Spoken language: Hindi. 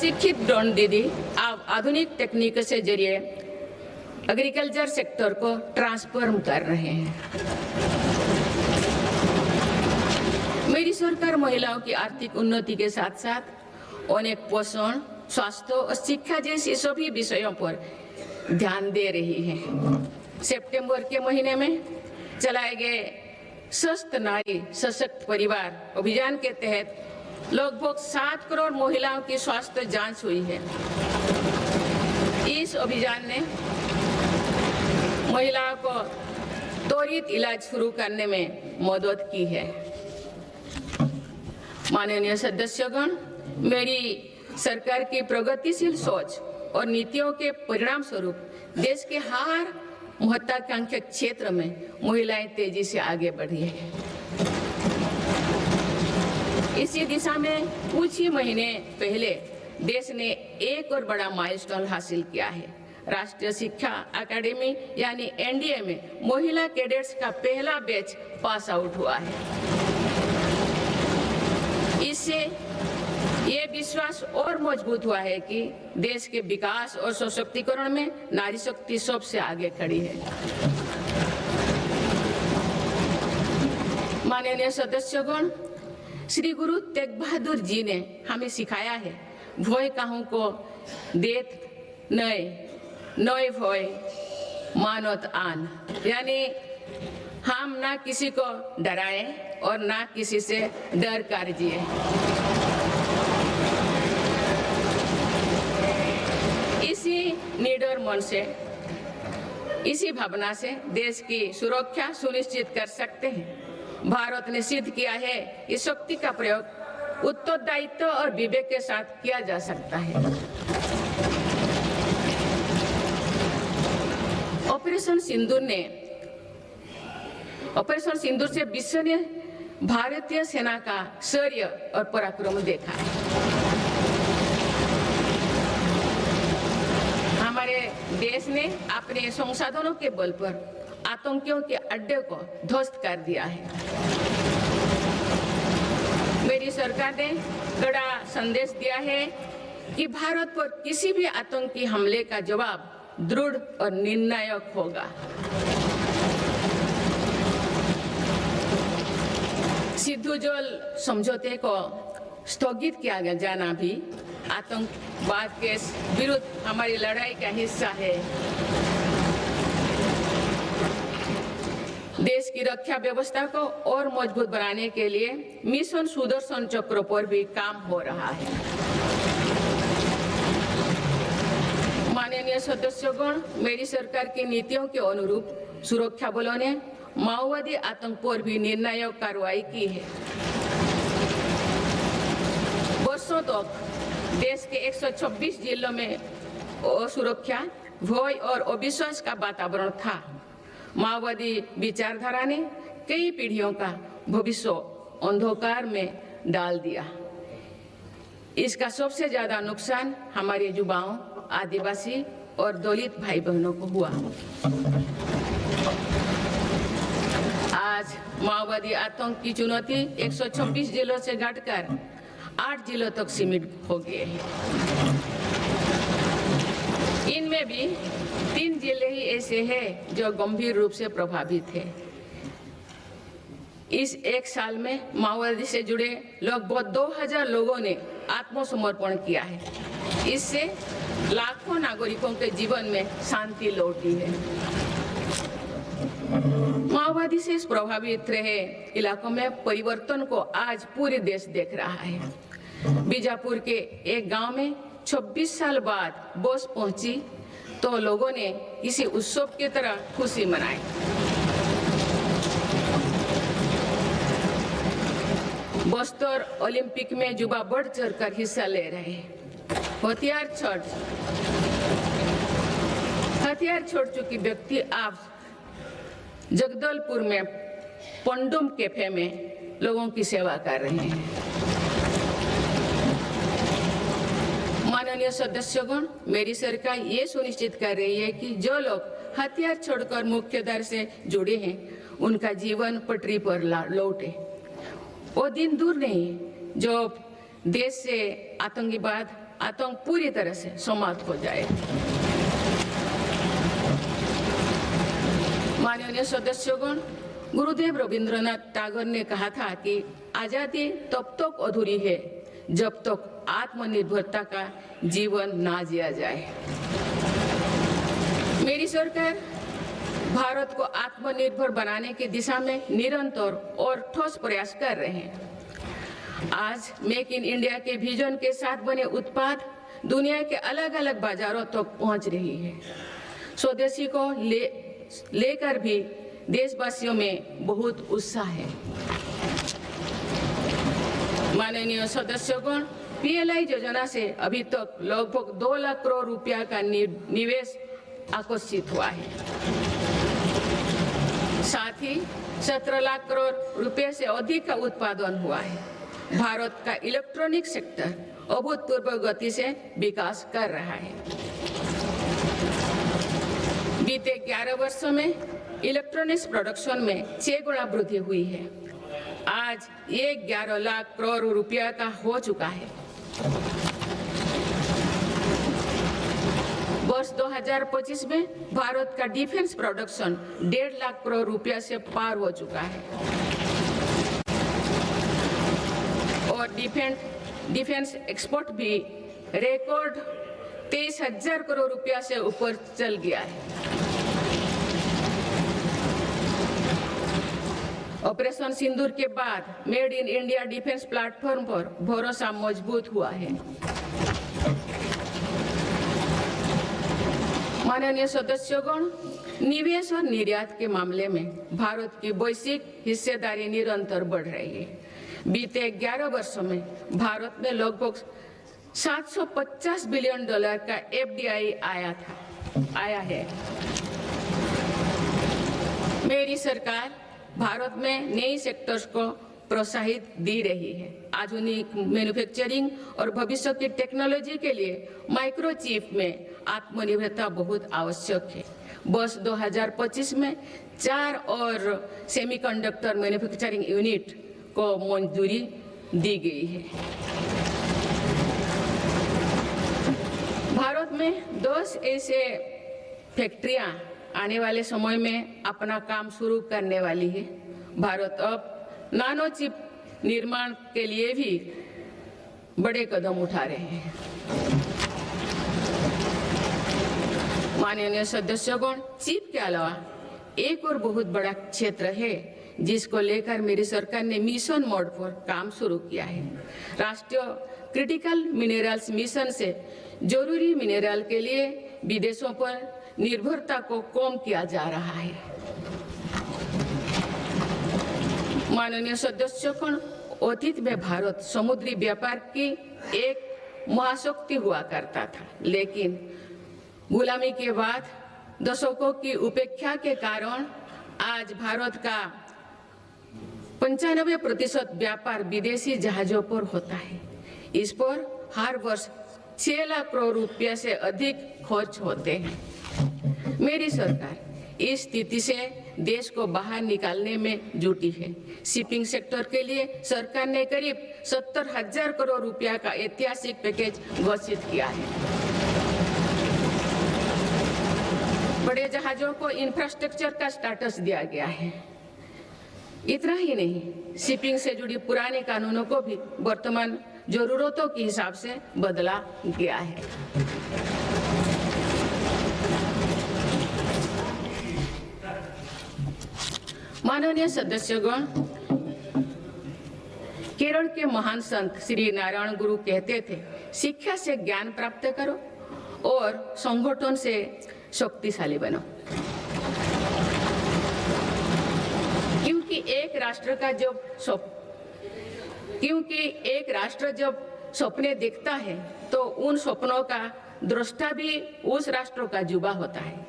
प्रशिक्षित ड्रोन दीदी अब आधुनिक तकनीक से जरिए एग्रीकल्चर सेक्टर को ट्रांसफॉर्म कर रहे हैं। मेरी सरकार महिलाओं की आर्थिक उन्नति के साथ साथ उन्हें पोषण, स्वास्थ्य और शिक्षा जैसी सभी विषयों पर ध्यान दे रही है। सितंबर के महीने में चलाए गए स्वस्थ नारी सशक्त परिवार अभियान के तहत लगभग 7 करोड़ महिलाओं की स्वास्थ्य जांच हुई है। इस अभियान ने महिलाओं को त्वरित इलाज शुरू करने में मदद की है। माननीय सदस्यगण, मेरी सरकार की प्रगतिशील सोच और नीतियों के परिणाम स्वरूप देश के हर महत्वाकांक्षी क्षेत्र में महिलाएं तेजी से आगे बढ़ी है। इसी दिशा में कुछ ही महीने पहले देश ने एक और बड़ा माइलस्टोन हासिल किया है। राष्ट्रीय शिक्षा अकादमी यानी एनडीए में महिला कैडेट्स का पहला बैच पास आउट हुआ है। इससे ये विश्वास और मजबूत हुआ है कि देश के विकास और सशक्तिकरण में नारी शक्ति सबसे आगे खड़ी है। माननीय सदस्यगण, श्री गुरु तेग बहादुर जी ने हमें सिखाया है, भय काहू को देत नय, नय भय मानत आन, यानी हम ना किसी को डराएं और ना किसी से डर कर जिए। इसी निडर मन से, इसी भावना से देश की सुरक्षा सुनिश्चित कर सकते हैं। भारत ने सिद्ध किया है कि शक्ति का प्रयोग उत्तरदायित्व और विवेक के साथ किया जा सकता है। ऑपरेशन सिंदूर से विश्व ने भारतीय सेना का शौर्य और पराक्रम देखा है। हमारे देश ने अपने संसाधनों के बल पर आतंकियों के अड्डे को ध्वस्त कर दिया है। मेरी सरकार ने कड़ा संदेश दिया है कि भारत पर किसी भी आतंकी हमले का जवाब दृढ़ और निर्णायक होगा। सिद्धू जल समझौते को स्थगित किया जाना भी आतंकवाद के विरुद्ध हमारी लड़ाई का हिस्सा है। देश की रक्षा व्यवस्था को और मजबूत बनाने के लिए मिशन सुदर्शन चक्र पर भी काम हो रहा है। माननीय सदस्यगण, मेरी सरकार की नीतियों के अनुरूप सुरक्षा बलों ने माओवादी आतंक पर भी निर्णायक कार्रवाई की है। वर्षों तक देश के 126 जिलों में असुरक्षा, भय और अविश्वास का वातावरण था। माओवादी विचारधारा ने कई पीढ़ियों का भविष्य अंधकार में डाल दिया। इसका सबसे ज्यादा नुकसान हमारे युवाओं, आदिवासी और दलित भाई बहनों को हुआ। आज माओवादी आतंक की चुनौती 126 जिलों से घटकर 8 जिलों तक सीमित हो गए हैं। इनमें भी 3 जिले ही ऐसे हैं जो गंभीर रूप से प्रभावित है। इस एक साल में माओवादी से जुड़े लगभग 2000 लोगों ने आत्मसमर्पण किया है। इससे लाखों नागरिकों के जीवन में शांति लौटी है। माओवादी से प्रभावित रहे इलाकों में परिवर्तन को आज पूरे देश देख रहा है। बीजापुर के एक गांव में 26 साल बाद बस पहुंची तो लोगों ने किसी उत्सव की तरह खुशी मनाई। बस्तर ओलंपिक में युवा बढ़ चढ़कर हिस्सा ले रहे हैं। हथियार छोड़ चुकी व्यक्ति आज जगदलपुर में पंडुम कैफे में लोगों की सेवा कर रहे हैं। माननीय सदस्यगण, मेरी सरकार ये सुनिश्चित कर रही है कि जो लोग हथियार छोड़कर मुख्यधारा से जुड़े हैं उनका जीवन पटरी पर लौटे। वो दिन दूर नहीं जो देश से आतंकवाद, आतंक पूरी तरह से समाप्त हो जाए। माननीय सदस्यगण, गुरुदेव रविंद्रनाथ टैगोर ने कहा था कि आजादी तब तक अधूरी है जब तक आत्मनिर्भरता का जीवन ना जिया जाए। मेरी सरकार भारत को आत्मनिर्भर बनाने की दिशा में निरंतर और ठोस प्रयास कर रहे हैं। आज मेक इन इंडिया के विजन के साथ बने उत्पाद दुनिया के अलग अलग बाजारों तक पहुंच रही है। स्वदेशी को लेकर भी देशवासियों में बहुत उत्साह है। माननीय सदस्यगण, पीएलआई योजना से अभी तक लगभग 2 लाख करोड़ रुपया का निवेश आकर्षित हुआ है। साथ ही 17 लाख करोड़ रुपए से अधिक का उत्पादन हुआ है। भारत का इलेक्ट्रॉनिक सेक्टर अभूतपूर्व गति से विकास कर रहा है। बीते 11 वर्षों में इलेक्ट्रॉनिक्स प्रोडक्शन में 6 गुना वृद्धि हुई है। आज ये 11 लाख करोड़ रुपया का हो चुका है। वर्ष 2025 में भारत का डिफेंस प्रोडक्शन 1.5 लाख करोड़ रुपया से पार हो चुका है और डिफेंस एक्सपोर्ट भी रिकॉर्ड 23,000 करोड़ रुपया से ऊपर चल गया है। ऑपरेशन सिंदूर के बाद made in India defence platform पर भरोसा मजबूत हुआ है। माननीय सदस्यगण, निवेश और निर्यात के मामले में भारत की वैश्विक हिस्सेदारी निरंतर बढ़ रही है। बीते 11 वर्षों में भारत में लगभग $750 बिलियन का एफडीआई आया है। मेरी सरकार भारत में नई सेक्टर्स को प्रोत्साहित दी रही है। आधुनिक मैन्युफैक्चरिंग और भविष्य की टेक्नोलॉजी के लिए माइक्रोचिप में आत्मनिर्भरता बहुत आवश्यक है। वर्ष 2025 में 4 और सेमीकंडक्टर मैन्युफैक्चरिंग यूनिट को मंजूरी दी गई है। भारत में 10 ऐसे फैक्ट्रियां आने वाले समय में अपना काम शुरू करने वाली है। भारत अब नानो चिप निर्माण के लिए भी बड़े कदम उठा रहे हैं। माननीय सदस्यगण, चिप के अलावा एक और बहुत बड़ा क्षेत्र है जिसको लेकर मेरी सरकार ने मिशन मोड पर काम शुरू किया है। राष्ट्रीय क्रिटिकल मिनरल्स मिशन से जरूरी मिनरल के लिए विदेशों पर निर्भरता को कम किया जा रहा है। माननीय सदस्यगण, अतीत में भारत समुद्री व्यापार की एक महाशक्ति हुआ करता था, लेकिन गुलामी के बाद दशकों की उपेक्षा के कारण आज भारत का 95% व्यापार विदेशी जहाजों पर होता है। इस पर हर वर्ष 6 लाख करोड़ रुपया से अधिक खर्च होते हैं। मेरी सरकार इस स्थिति से देश को बाहर निकालने में जुटी है। शिपिंग सेक्टर के लिए सरकार ने करीब 70,000 करोड़ रुपया का ऐतिहासिक पैकेज घोषित किया है। बड़े जहाजों को इंफ्रास्ट्रक्चर का स्टेटस दिया गया है। इतना ही नहीं, शिपिंग से जुड़ी पुराने कानूनों को भी वर्तमान जरूरतों के हिसाब से बदला गया है। माननीय सदस्यगण, केरल के महान संत श्री नारायण गुरु कहते थे, शिक्षा से ज्ञान प्राप्त करो और संगठन से शक्तिशाली बनो। क्योंकि एक राष्ट्र जब सपने देखता है तो उन सपनों का दृष्टा भी उस राष्ट्र का युवा होता है।